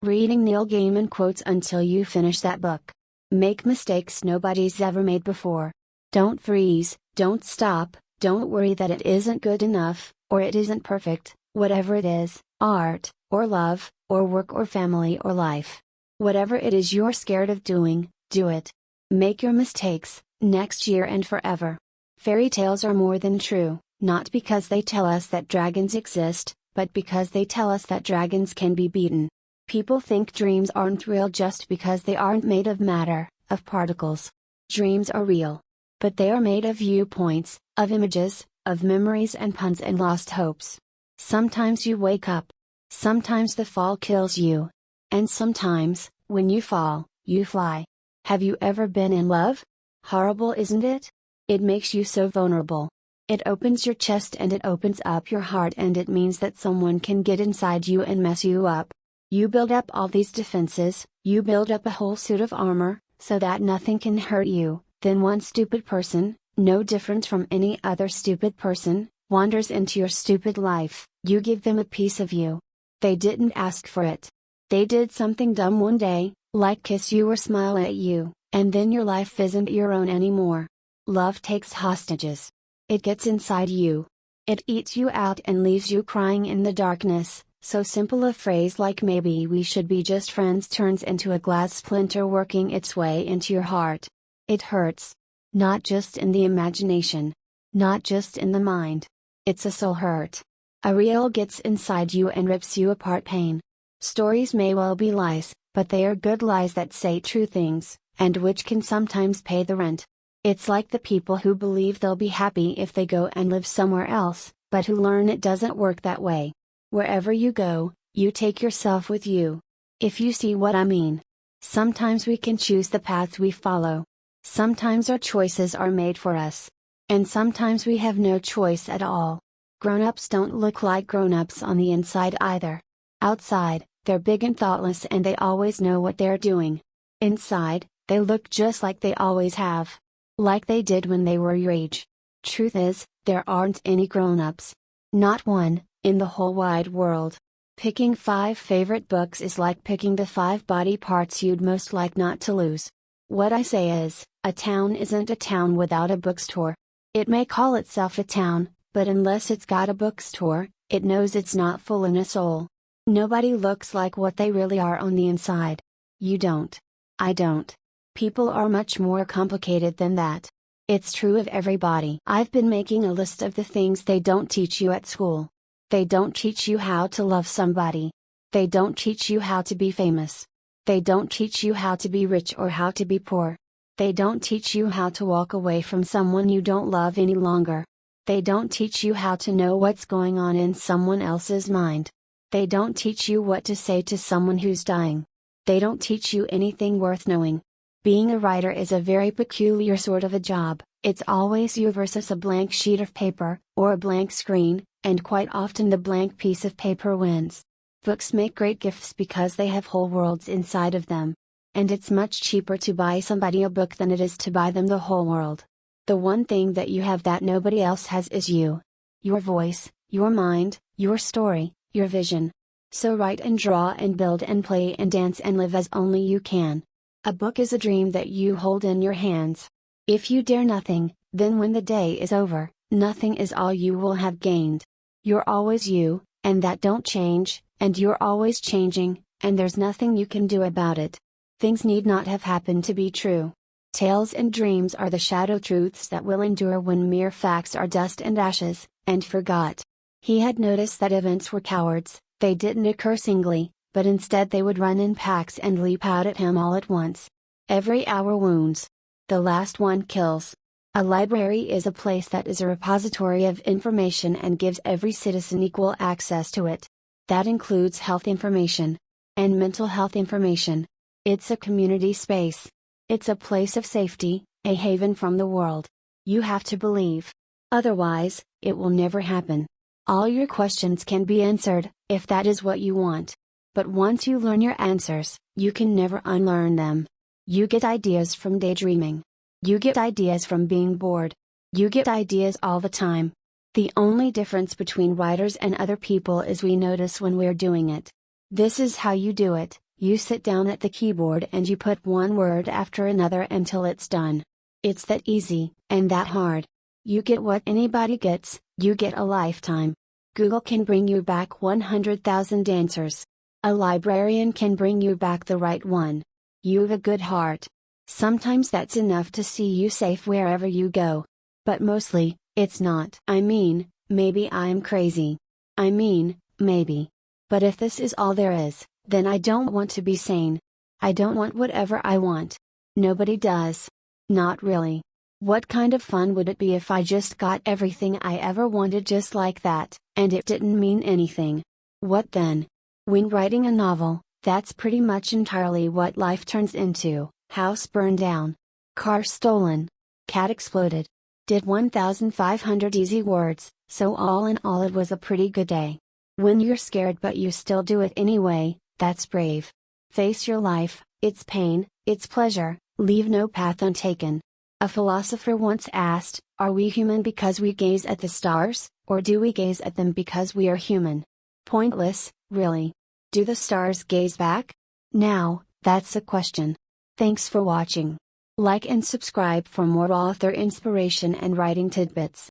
Reading Neil Gaiman quotes until you finish that book. Make mistakes nobody's ever made before. Don't freeze, don't stop, don't worry that it isn't good enough, or it isn't perfect, whatever it is, art, or love, or work or family or life. Whatever it is you're scared of doing, do it. Make your mistakes, next year and forever. Fairy tales are more than true, not because they tell us that dragons exist, but because they tell us that dragons can be beaten. People think dreams aren't real just because they aren't made of matter, of particles. Dreams are real. But they are made of viewpoints, of images, of memories and puns and lost hopes. Sometimes you wake up. Sometimes the fall kills you. And sometimes, when you fall, you fly. Have you ever been in love? Horrible, isn't it? It makes you so vulnerable. It opens your chest and it opens up your heart, and it means that someone can get inside you and mess you up. You build up all these defenses, you build up a whole suit of armor, so that nothing can hurt you. Then one stupid person, no different from any other stupid person, wanders into your stupid life. You give them a piece of you. They didn't ask for it. They did something dumb one day, like kiss you or smile at you, and then your life isn't your own anymore. Love takes hostages. It gets inside you. It eats you out and leaves you crying in the darkness. So simple a phrase like "maybe we should be just friends" turns into a glass splinter working its way into your heart. It hurts. Not just in the imagination. Not just in the mind. It's a soul hurt. A real gets inside you and rips you apart. Pain. Stories may well be lies, but they are good lies that say true things, and which can sometimes pay the rent. It's like the people who believe they'll be happy if they go and live somewhere else, but who learn it doesn't work that way. Wherever you go, you take yourself with you. If you see what I mean. Sometimes we can choose the paths we follow. Sometimes our choices are made for us. And sometimes we have no choice at all. Grown-ups don't look like grown-ups on the inside either. Outside, they're big and thoughtless and they always know what they're doing. Inside, they look just like they always have. Like they did when they were your age. Truth is, there aren't any grown-ups. Not one, in the whole wide world. Picking 5 favorite books is like picking the 5 body parts you'd most like not to lose. What I say is, a town isn't a town without a bookstore. It may call itself a town, but unless it's got a bookstore, it knows it's not full in a soul. Nobody looks like what they really are on the inside. You don't. I don't. People are much more complicated than that. It's true of everybody. I've been making a list of the things they don't teach you at school. They don't teach you how to love somebody. They don't teach you how to be famous. They don't teach you how to be rich or how to be poor. They don't teach you how to walk away from someone you don't love any longer. They don't teach you how to know what's going on in someone else's mind. They don't teach you what to say to someone who's dying. They don't teach you anything worth knowing. Being a writer is a very peculiar sort of a job. It's always you versus a blank sheet of paper, or a blank screen, and quite often the blank piece of paper wins. Books make great gifts because they have whole worlds inside of them. And it's much cheaper to buy somebody a book than it is to buy them the whole world. The one thing that you have that nobody else has is you. Your voice, your mind, your story, your vision. So write and draw and build and play and dance and live as only you can. A book is a dream that you hold in your hands. If you dare nothing, then when the day is over, nothing is all you will have gained. You're always you, and that don't change, and you're always changing, and there's nothing you can do about it. Things need not have happened to be true. Tales and dreams are the shadow truths that will endure when mere facts are dust and ashes, and forgot. He had noticed that events were cowards. They didn't occur singly, but instead they would run in packs and leap out at him all at once. Every hour wounds. The last one kills. A library is a place that is a repository of information and gives every citizen equal access to it. That includes health information. And mental health information. It's a community space. It's a place of safety, a haven from the world. You have to believe. Otherwise, it will never happen. All your questions can be answered, if that is what you want. But once you learn your answers, you can never unlearn them. You get ideas from daydreaming. You get ideas from being bored. You get ideas all the time. The only difference between writers and other people is we notice when we're doing it. This is how you do it. You sit down at the keyboard and you put one word after another until it's done. It's that easy, and that hard. You get what anybody gets, you get a lifetime. Google can bring you back 100,000 answers. A librarian can bring you back the right one. You've a good heart. Sometimes that's enough to see you safe wherever you go. But mostly, it's not. I mean, maybe I'm crazy. I mean, maybe. But if this is all there is, then I don't want to be sane. I don't want whatever I want. Nobody does. Not really. What kind of fun would it be if I just got everything I ever wanted just like that, and it didn't mean anything? What then? When writing a novel, that's pretty much entirely what life turns into: house burned down, car stolen, cat exploded. Did 1,500 easy words, so all in all it was a pretty good day. When you're scared but you still do it anyway, that's brave. Face your life, its pain, its pleasure, leave no path untaken. A philosopher once asked, are we human because we gaze at the stars, or do we gaze at them because we are human? Pointless, really. Do the stars gaze back? Now, that's a question. Thanks for watching. Like and subscribe for more author inspiration and writing tidbits.